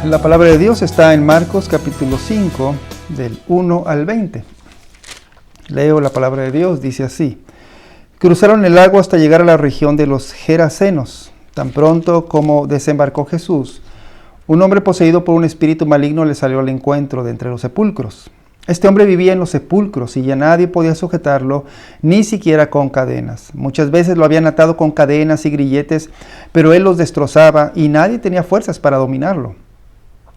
La palabra de Dios está en Marcos capítulo 5, del 1 al 20. Leo la palabra de Dios, dice así: Cruzaron el lago hasta llegar a la región de los Gerasenos. Tan pronto como desembarcó Jesús, un hombre poseído por un espíritu maligno le salió al encuentro de entre los sepulcros. Este hombre vivía en los sepulcros y ya nadie podía sujetarlo, ni siquiera con cadenas. Muchas veces lo habían atado con cadenas y grilletes, pero él los destrozaba y nadie tenía fuerzas para dominarlo.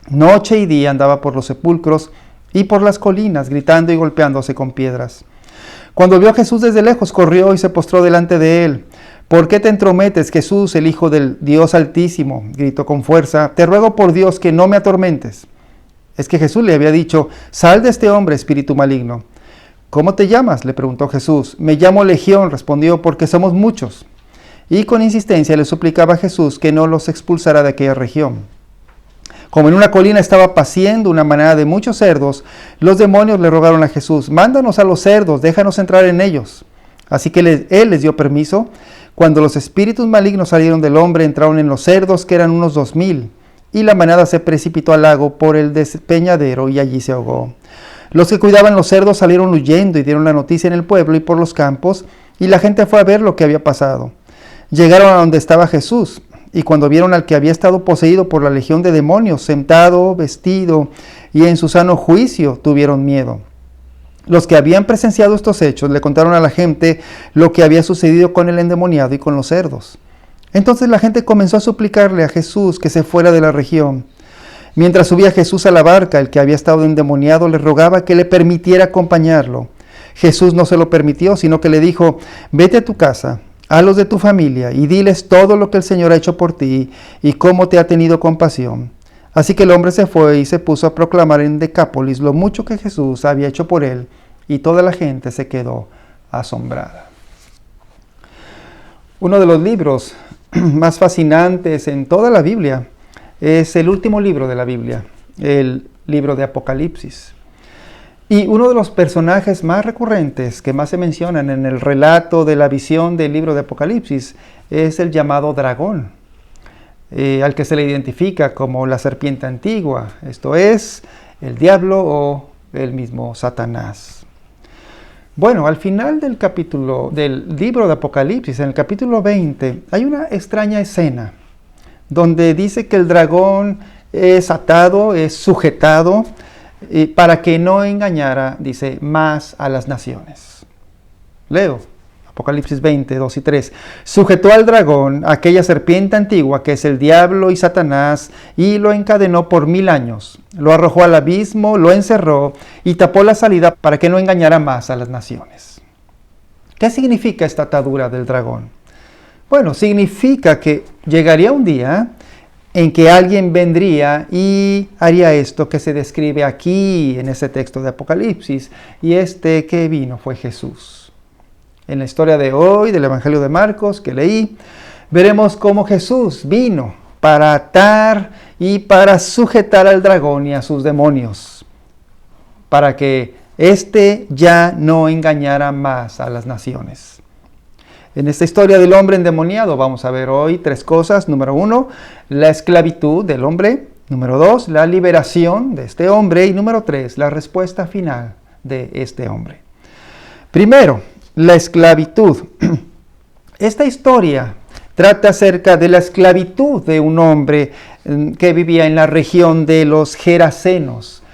Noche y día andaba por los sepulcros y por las colinas, gritando y golpeándose con piedras. Cuando vio a Jesús desde lejos, corrió y se postró delante de él. ¿Por qué te entrometes, Jesús, el Hijo del Dios Altísimo?, gritó con fuerza. Te ruego por Dios que no me atormentes. Es que Jesús le había dicho: sal de este hombre, espíritu maligno. ¿Cómo te llamas?, le preguntó Jesús. Me llamo Legión, respondió, porque somos muchos. Y con insistencia le suplicaba a Jesús que no los expulsara de aquella región. Como en una colina estaba paciendo una manada de muchos cerdos, los demonios le rogaron a Jesús: mándanos a los cerdos, déjanos entrar en ellos. Así que él les dio permiso. Cuando los espíritus malignos salieron del hombre, entraron en los cerdos, que eran unos 2000, y la manada se precipitó al lago por el despeñadero y allí se ahogó. Los que cuidaban los cerdos salieron huyendo y dieron la noticia en el pueblo y por los campos, y la gente fue a ver lo que había pasado. Llegaron a donde estaba Jesús, y cuando vieron al que había estado poseído por la legión de demonios, sentado, vestido y en su sano juicio, tuvieron miedo. Los que habían presenciado estos hechos le contaron a la gente lo que había sucedido con el endemoniado y con los cerdos. Entonces la gente comenzó a suplicarle a Jesús que se fuera de la región. Mientras subía Jesús a la barca, el que había estado endemoniado le rogaba que le permitiera acompañarlo. Jesús no se lo permitió, sino que le dijo: vete a tu casa, a los de tu familia, y diles todo lo que el Señor ha hecho por ti y cómo te ha tenido compasión. Así que el hombre se fue y se puso a proclamar en Decápolis lo mucho que Jesús había hecho por él, y toda la gente se quedó asombrada. Uno de los libros más fascinantes en toda la Biblia es el último libro de la Biblia, el libro de Apocalipsis. Y uno de los personajes más recurrentes que más se mencionan en el relato de la visión del libro de Apocalipsis es el llamado dragón, al que se le identifica como la serpiente antigua, esto es, el diablo o el mismo Satanás. Bueno, al final del libro de Apocalipsis, en el capítulo 20, hay una extraña escena donde dice que el dragón es atado, es sujetado, para que no engañara, dice, más a las naciones. Leo, Apocalipsis 20, 2 y 3. Sujetó al dragón, aquella serpiente antigua que es el diablo y Satanás, y lo encadenó por 1000 años. Lo arrojó al abismo, lo encerró y tapó la salida para que no engañara más a las naciones. ¿Qué significa esta atadura del dragón? Bueno, significa que llegaría un día en que alguien vendría y haría esto que se describe aquí en ese texto de Apocalipsis, y este que vino fue Jesús. En la historia de hoy, del Evangelio de Marcos que leí, veremos cómo Jesús vino para atar y para sujetar al dragón y a sus demonios, para que éste ya no engañara más a las naciones. En esta historia del hombre endemoniado vamos a ver hoy 3 cosas. Número 1, la esclavitud del hombre. Número 2, la liberación de este hombre. Y número 3, la respuesta final de este hombre. Primero, la esclavitud. Esta historia trata acerca de la esclavitud de un hombre que vivía en la región de los Gerasenos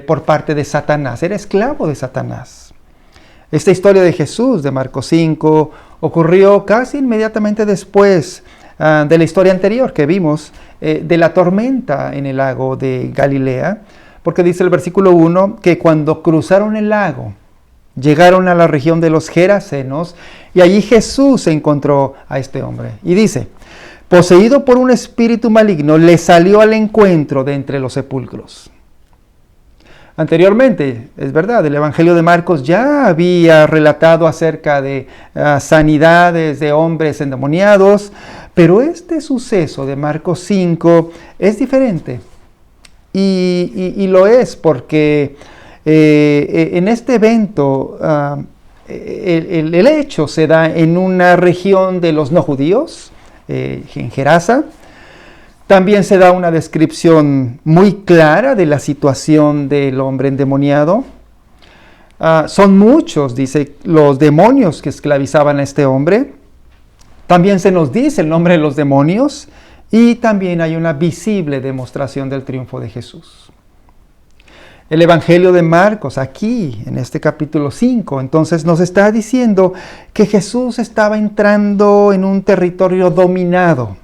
por parte de Satanás. Era esclavo de Satanás. Esta historia de Jesús de Marcos 5 ocurrió casi inmediatamente después de la historia anterior que vimos de la tormenta en el lago de Galilea, porque dice el versículo 1 que cuando cruzaron el lago, llegaron a la región de los Gerasenos y allí Jesús encontró a este hombre. Y dice: poseído por un espíritu maligno, le salió al encuentro de entre los sepulcros. Anteriormente, es verdad, el Evangelio de Marcos ya había relatado acerca de sanidades de hombres endemoniados, pero este suceso de Marcos 5 es diferente. Y lo es porque en este evento el hecho se da en una región de los no judíos, en Gerasa. También se da una descripción muy clara de la situación del hombre endemoniado. Son muchos, dice, los demonios que esclavizaban a este hombre. También se nos dice el nombre de los demonios y también hay una visible demostración del triunfo de Jesús. El Evangelio de Marcos, aquí en este capítulo 5, entonces nos está diciendo que Jesús estaba entrando en un territorio dominado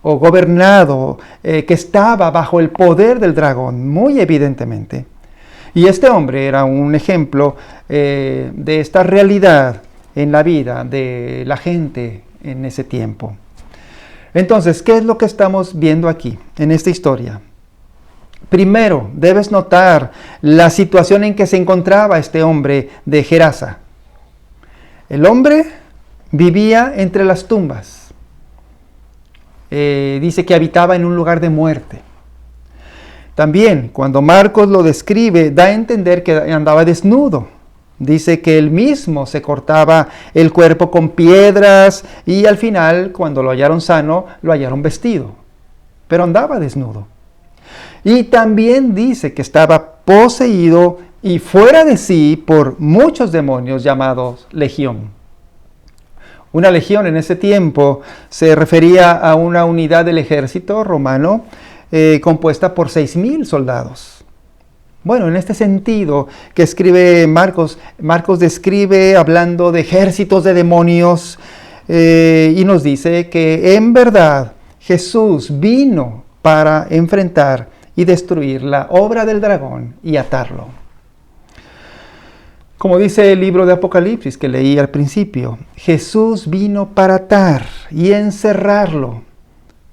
o gobernado, que estaba bajo el poder del dragón, muy evidentemente. Y este hombre era un ejemplo de esta realidad en la vida de la gente en ese tiempo. Entonces, ¿qué es lo que estamos viendo aquí en esta historia? Primero, debes notar la situación en que se encontraba este hombre de Gerasa. El hombre vivía entre las tumbas. Dice que habitaba en un lugar de muerte. También, cuando Marcos lo describe, da a entender que andaba desnudo. Dice que él mismo se cortaba el cuerpo con piedras y al final, cuando lo hallaron sano, lo hallaron vestido. Pero andaba desnudo. Y también dice que estaba poseído y fuera de sí por muchos demonios llamados legión. Una legión en ese tiempo se refería a una unidad del ejército romano compuesta por 6,000 soldados. Bueno, en este sentido que escribe Marcos describe hablando de ejércitos de demonios y nos dice que en verdad Jesús vino para enfrentar y destruir la obra del dragón y atarlo. Como dice el libro de Apocalipsis que leí al principio, Jesús vino para atar y encerrarlo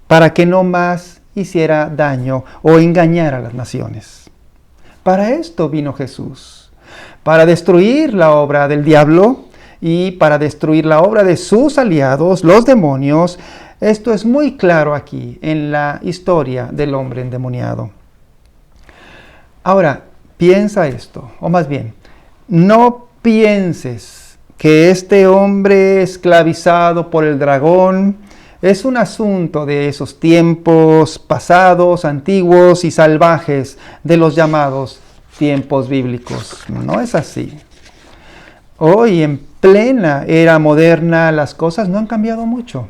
para que no más hiciera daño o engañara a las naciones. Para esto vino Jesús, para destruir la obra del diablo y para destruir la obra de sus aliados, los demonios. Esto es muy claro aquí en la historia del hombre endemoniado. Ahora, piensa esto, o más bien, no pienses que este hombre esclavizado por el dragón es un asunto de esos tiempos pasados, antiguos y salvajes de los llamados tiempos bíblicos. No es así. Hoy, en plena era moderna, las cosas no han cambiado mucho.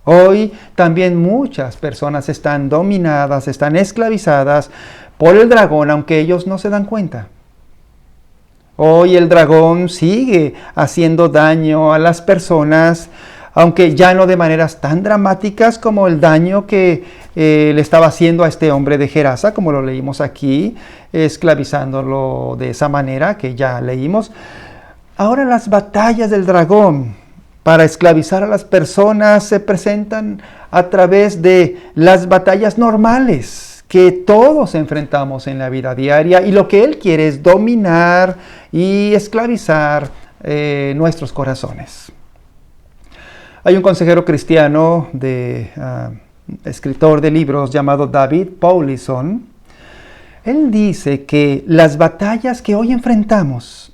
Hoy también muchas personas están dominadas, están esclavizadas por el dragón, aunque ellos no se dan cuenta. Hoy el dragón sigue haciendo daño a las personas, aunque ya no de maneras tan dramáticas como el daño que le estaba haciendo a este hombre de Gerasa, como lo leímos aquí, esclavizándolo de esa manera que ya leímos. Ahora las batallas del dragón para esclavizar a las personas se presentan a través de las batallas normales que todos enfrentamos en la vida diaria, y lo que él quiere es dominar y esclavizar nuestros corazones. Hay un consejero cristiano, escritor de libros llamado David Powlison. Él dice que las batallas que hoy enfrentamos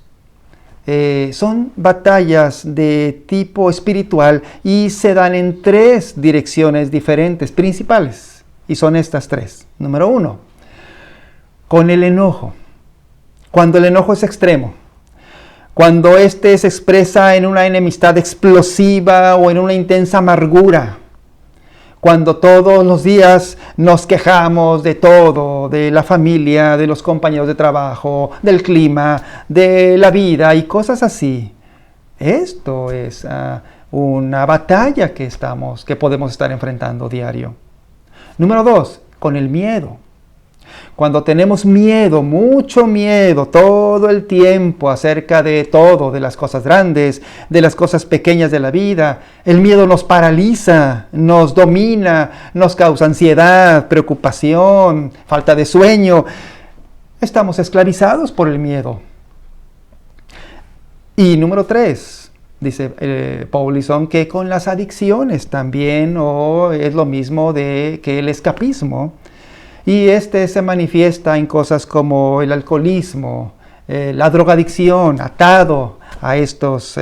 son batallas de tipo espiritual y se dan en 3 direcciones diferentes, principales. Y son estas 3. Número 1, con el enojo. Cuando el enojo es extremo. Cuando éste se expresa en una enemistad explosiva o en una intensa amargura. Cuando todos los días nos quejamos de todo, de la familia, de los compañeros de trabajo, del clima, de la vida y cosas así. Esto es una batalla que podemos estar enfrentando diario. Número 2, con el miedo. Cuando tenemos miedo, mucho miedo, todo el tiempo acerca de todo, de las cosas grandes, de las cosas pequeñas de la vida, el miedo nos paraliza, nos domina, nos causa ansiedad, preocupación, falta de sueño. Estamos esclavizados por el miedo. Y número 3, dice Powlison, que con las adicciones también, es lo mismo que el escapismo. Y este se manifiesta en cosas como el alcoholismo, la drogadicción, atado a estas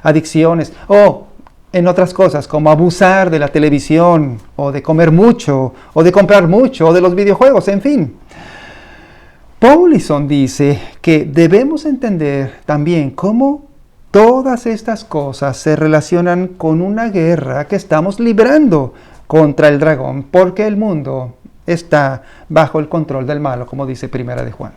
adicciones, o en otras cosas, como abusar de la televisión, o de comer mucho, o de comprar mucho, o de los videojuegos, en fin. Paulison dice que debemos entender también cómo todas estas cosas se relacionan con una guerra que estamos librando contra el dragón, porque el mundo está bajo el control del malo, como dice Primera de Juan.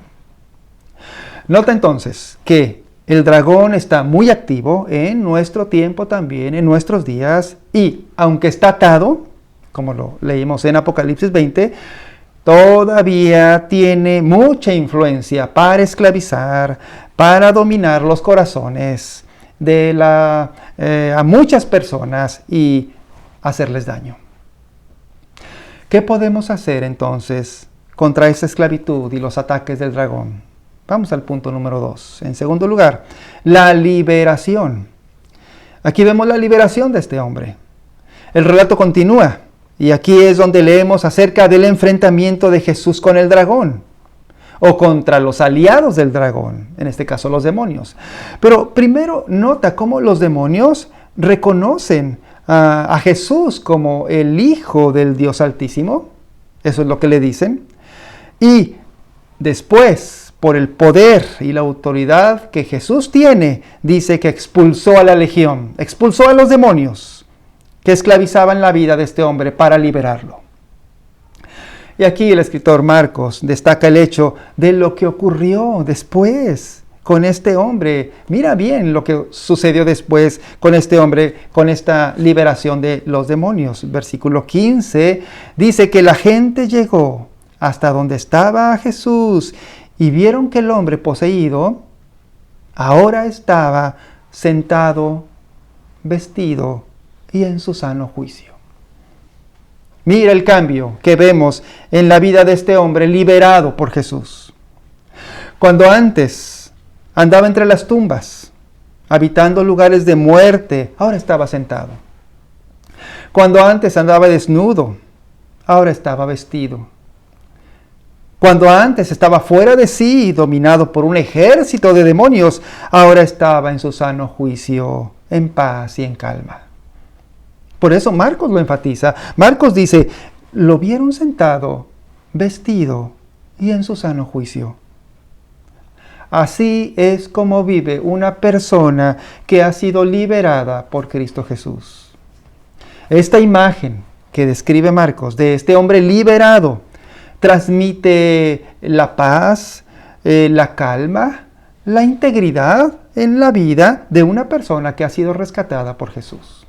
Nota entonces que el dragón está muy activo en nuestro tiempo también, en nuestros días, y aunque está atado, como lo leímos en Apocalipsis 20, todavía tiene mucha influencia para esclavizar, para dominar los corazones a muchas personas y hacerles daño. ¿Qué podemos hacer entonces contra esa esclavitud y los ataques del dragón? Vamos al punto número 2. En segundo lugar, la liberación. Aquí vemos la liberación de este hombre. El relato continúa y aquí es donde leemos acerca del enfrentamiento de Jesús con el dragón o contra los aliados del dragón, en este caso los demonios. Pero primero nota cómo los demonios reconocen a Jesús como el Hijo del Dios Altísimo. Eso es lo que le dicen. Y después, por el poder y la autoridad que Jesús tiene, dice que expulsó a la legión, expulsó a los demonios que esclavizaban la vida de este hombre para liberarlo. Y aquí el escritor Marcos destaca el hecho de lo que ocurrió después con este hombre. Mira bien lo que sucedió después con este hombre, con esta liberación de los demonios. Versículo 15 dice que la gente llegó hasta donde estaba Jesús y vieron que el hombre poseído ahora estaba sentado, vestido y en su sano juicio. Mira el cambio que vemos en la vida de este hombre liberado por Jesús. Cuando antes andaba entre las tumbas, habitando lugares de muerte, ahora estaba sentado. Cuando antes andaba desnudo, ahora estaba vestido. Cuando antes estaba fuera de sí, dominado por un ejército de demonios, ahora estaba en su sano juicio, en paz y en calma. Por eso Marcos lo enfatiza. Marcos dice, lo vieron sentado, vestido y en su sano juicio. Así es como vive una persona que ha sido liberada por Cristo Jesús. Esta imagen que describe Marcos de este hombre liberado transmite la paz, la calma, la integridad en la vida de una persona que ha sido rescatada por Jesús.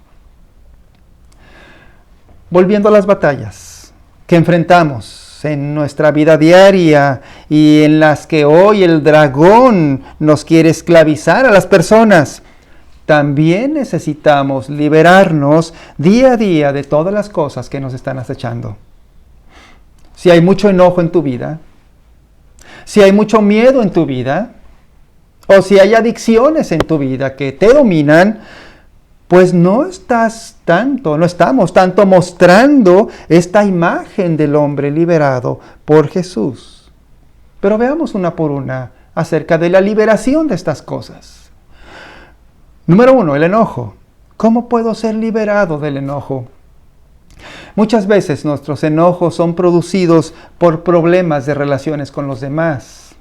Volviendo a las batallas que enfrentamos en nuestra vida diaria y en las que hoy el dragón nos quiere esclavizar a las personas, también necesitamos liberarnos día a día de todas las cosas que nos están acechando. Si hay mucho enojo en tu vida, si hay mucho miedo en tu vida, o si hay adicciones en tu vida que te dominan, pues no estamos tanto mostrando esta imagen del hombre liberado por Jesús. Pero veamos una por una acerca de la liberación de estas cosas. Número 1, el enojo. ¿Cómo puedo ser liberado del enojo? Muchas veces nuestros enojos son producidos por problemas de relaciones con los demás,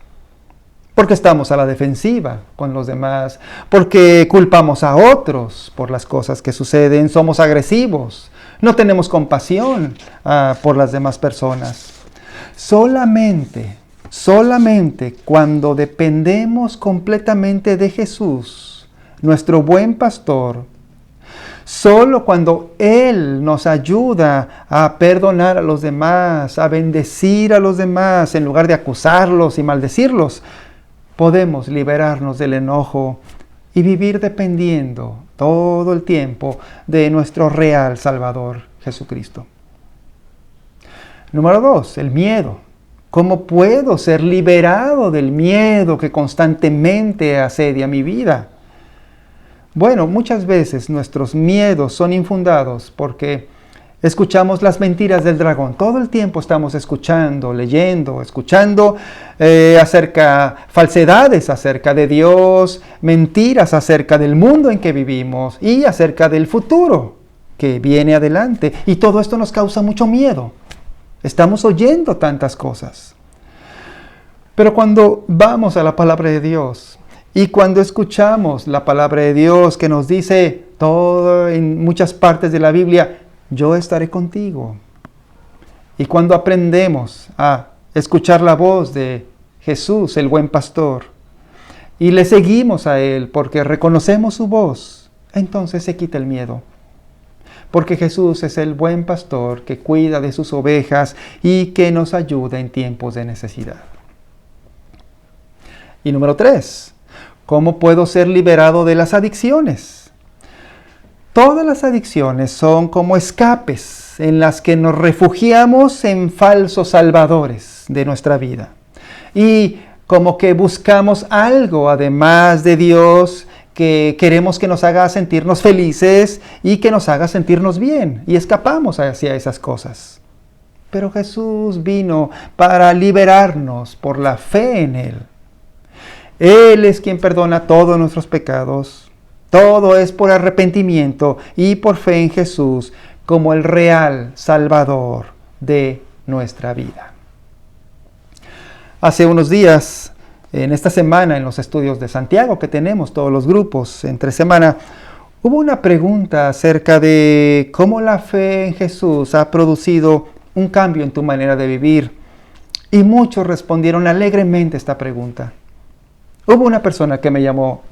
porque estamos a la defensiva con los demás, porque culpamos a otros por las cosas que suceden, somos agresivos, no tenemos compasión por las demás personas. Solamente cuando dependemos completamente de Jesús, nuestro buen pastor, solo cuando Él nos ayuda a perdonar a los demás, a bendecir a los demás, en lugar de acusarlos y maldecirlos, podemos liberarnos del enojo y vivir dependiendo todo el tiempo de nuestro real Salvador, Jesucristo. Número 2, el miedo. ¿Cómo puedo ser liberado del miedo que constantemente asedia mi vida? Bueno, muchas veces nuestros miedos son infundados porque Escuchamos las mentiras del dragón. Todo el tiempo estamos escuchando, leyendo, falsedades acerca de Dios, mentiras acerca del mundo en que vivimos y acerca del futuro que viene adelante. Y todo esto nos causa mucho miedo. Estamos oyendo tantas cosas. Pero cuando vamos a la palabra de Dios y cuando escuchamos la palabra de Dios que nos dice todo en muchas partes de la Biblia, yo estaré contigo. Y cuando aprendemos a escuchar la voz de Jesús, el buen pastor, y le seguimos a Él porque reconocemos su voz, entonces se quita el miedo. Porque Jesús es el buen pastor que cuida de sus ovejas y que nos ayuda en tiempos de necesidad. Y número 3, ¿cómo puedo ser liberado de las adicciones? Todas las adicciones son como escapes en las que nos refugiamos en falsos salvadores de nuestra vida. Y como que buscamos algo además de Dios que queremos que nos haga sentirnos felices y que nos haga sentirnos bien. Y escapamos hacia esas cosas. Pero Jesús vino para liberarnos por la fe en Él. Él es quien perdona todos nuestros pecados. Todo es por arrepentimiento y por fe en Jesús como el real Salvador de nuestra vida. Hace unos días, en esta semana, en los estudios de Santiago que tenemos todos los grupos entre semana, hubo una pregunta acerca de cómo la fe en Jesús ha producido un cambio en tu manera de vivir. Y muchos respondieron alegremente esta pregunta. Hubo una persona que me llamó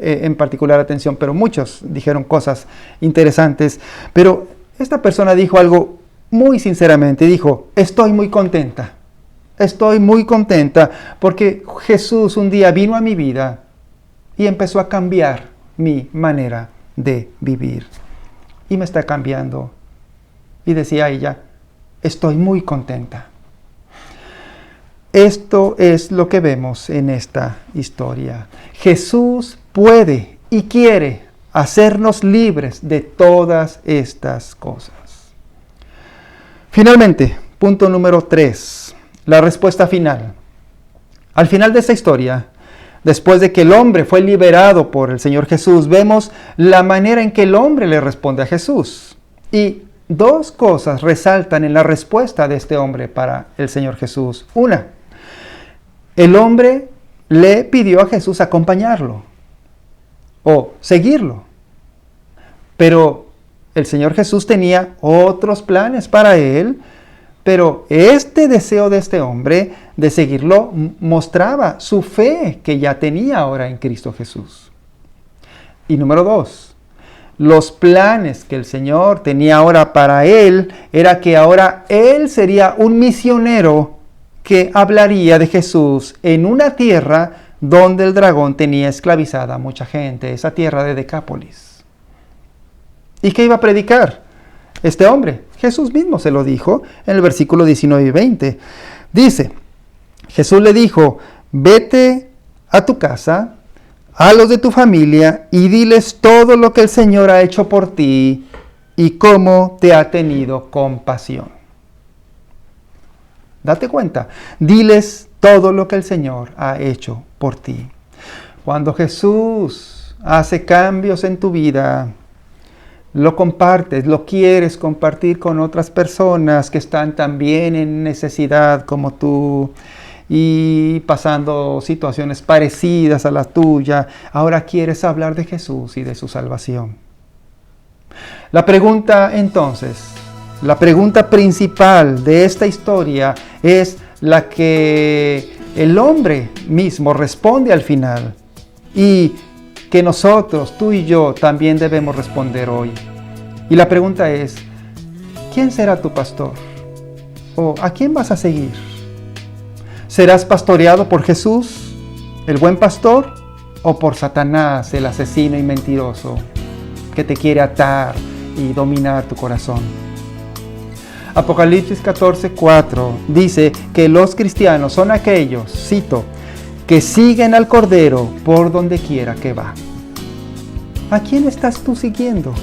en particular atención, pero muchos dijeron cosas interesantes. Pero esta persona dijo algo muy sinceramente, dijo, estoy muy contenta porque Jesús un día vino a mi vida y empezó a cambiar mi manera de vivir. Y me está cambiando. Y decía ella, estoy muy contenta. Esto es lo que vemos en esta historia. Jesús puede y quiere hacernos libres de todas estas cosas. Finalmente, punto número 3, la respuesta final. Al final de esta historia, después de que el hombre fue liberado por el Señor Jesús, vemos la manera en que el hombre le responde a Jesús. Y dos cosas resaltan en la respuesta de este hombre para el Señor Jesús. Una, el hombre le pidió a Jesús acompañarlo o seguirlo. Pero el Señor Jesús tenía otros planes para él, pero este deseo de este hombre de seguirlo mostraba su fe que ya tenía ahora en Cristo Jesús. Y número 2, los planes que el Señor tenía ahora para él era que ahora él sería un misionero que hablaría de Jesús en una tierra donde el dragón tenía esclavizada a mucha gente, esa tierra de Decápolis. ¿Y qué iba a predicar este hombre? Jesús mismo se lo dijo en el versículo 19 y 20. Dice, Jesús le dijo, vete a tu casa, a los de tu familia, y diles todo lo que el Señor ha hecho por ti y cómo te ha tenido compasión. Date cuenta, diles todo lo que el Señor ha hecho por ti. Cuando Jesús hace cambios en tu vida, lo compartes, lo quieres compartir con otras personas que están también en necesidad como tú y pasando situaciones parecidas a la tuya. Ahora quieres hablar de Jesús y de su salvación. La pregunta entonces, la pregunta principal de esta historia es la que el hombre mismo responde al final y que nosotros, tú y yo, también debemos responder hoy. Y la pregunta es, ¿quién será tu pastor? ¿O a quién vas a seguir? ¿Serás pastoreado por Jesús, el buen pastor, o por Satanás, el asesino y mentiroso, que te quiere atar y dominar tu corazón? Apocalipsis 14:4 dice que los cristianos son aquellos, cito, que siguen al Cordero por donde quiera que va. ¿A quién estás tú siguiendo?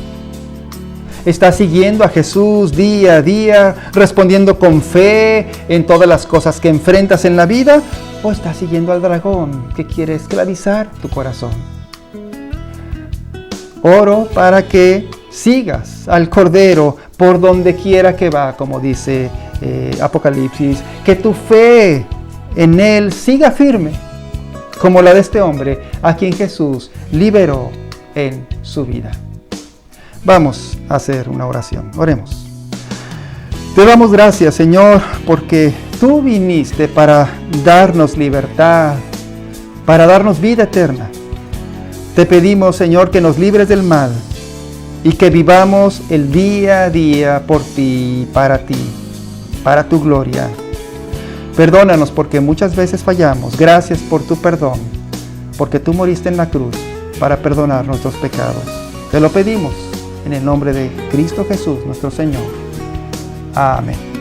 ¿Estás siguiendo a Jesús día a día, respondiendo con fe en todas las cosas que enfrentas en la vida? ¿O estás siguiendo al dragón que quiere esclavizar tu corazón? Oro para que sigas al Cordero por donde quiera que va, como dice Apocalipsis, que tu fe en Él siga firme, como la de este hombre a quien Jesús liberó en su vida. Vamos a hacer una oración. Oremos. Te damos gracias, Señor, porque tú viniste para darnos libertad, para darnos vida eterna. Te pedimos, Señor, que nos libres del mal y que vivamos el día a día por ti, para tu gloria. Perdónanos porque muchas veces fallamos. Gracias por tu perdón, porque tú moriste en la cruz para perdonar nuestros pecados. Te lo pedimos en el nombre de Cristo Jesús, nuestro Señor. Amén.